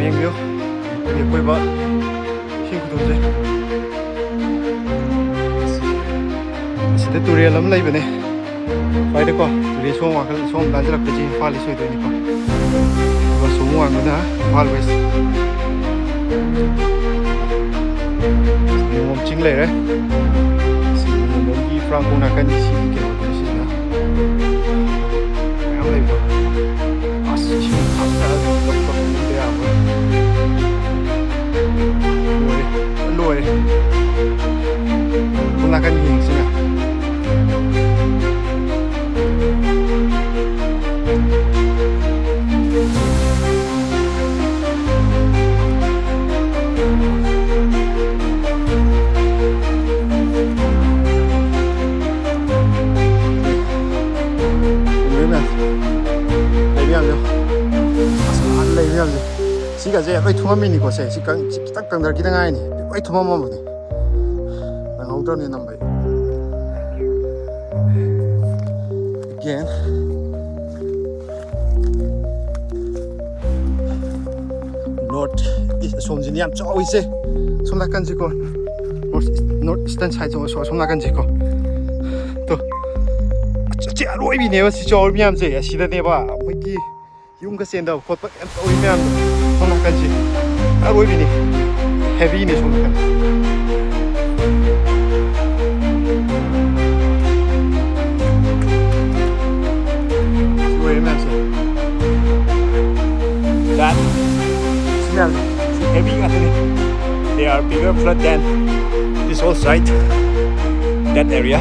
ꯌꯦꯡꯕꯤꯌꯨ ꯑꯀꯣꯏꯕ ꯏꯁꯤꯡ ꯈꯨꯗꯣꯡꯁꯦ ꯑꯁꯤꯗ ꯇꯨꯔꯦꯜ ꯑꯃ ꯂꯩꯕꯅꯦ ꯁ꯭ꯋꯥꯏꯗꯀꯣ ꯇꯨꯔꯦꯜ ꯁꯣꯝ ꯋꯥꯡꯈꯠ ꯁꯣꯝ ꯂꯥꯟꯖꯜꯂꯛꯄꯁꯤ ꯏꯝꯐꯥꯜ ꯏꯁ ꯑꯣꯏꯗꯣꯏꯅꯤꯀꯣ ꯑꯗꯨꯒ ꯁꯣꯝ ꯋꯥꯡꯕꯅ ꯏꯝꯐꯥꯜ ꯋꯦꯁ ꯅꯤꯡꯉꯣꯝ ꯆꯤꯡ ꯂꯩꯔꯦ ꯁꯤ ꯅꯤꯡꯉꯣꯝꯕꯝꯒꯤ ꯐꯨꯔꯥꯡꯈꯣꯡ ꯅꯥꯀꯟꯒꯤ ꯁꯤꯒꯤ ꯀꯩꯅꯣꯗꯨꯅꯤ ꯁꯤꯁꯤꯅ ꯃꯌꯥꯝ ꯂꯩꯕ ꯑꯁ ꯏꯁꯤꯡ ꯊꯥꯞꯅ ꯌꯥꯕ ꯂꯣꯏꯔꯦ ꯁꯣꯝ ꯅꯥꯀꯟ ꯌꯦꯡꯁꯤꯅ 시가제 거의 투맘이니 고세 시간 딱 당달 기당 아니니 거의 투맘mam이니 나오더니 남바이 again north som진이 ям 저기세 som나간 지고 north eastern side 저 som나간 지고 또 저지 알로이비네요 저 얼미암제 시대네 봐 뭐기 융가 센다 콧바 얼미암 som나간지 알로이비니 헤비니 som나간 that smell heavy they are bigger flood than this whole site that area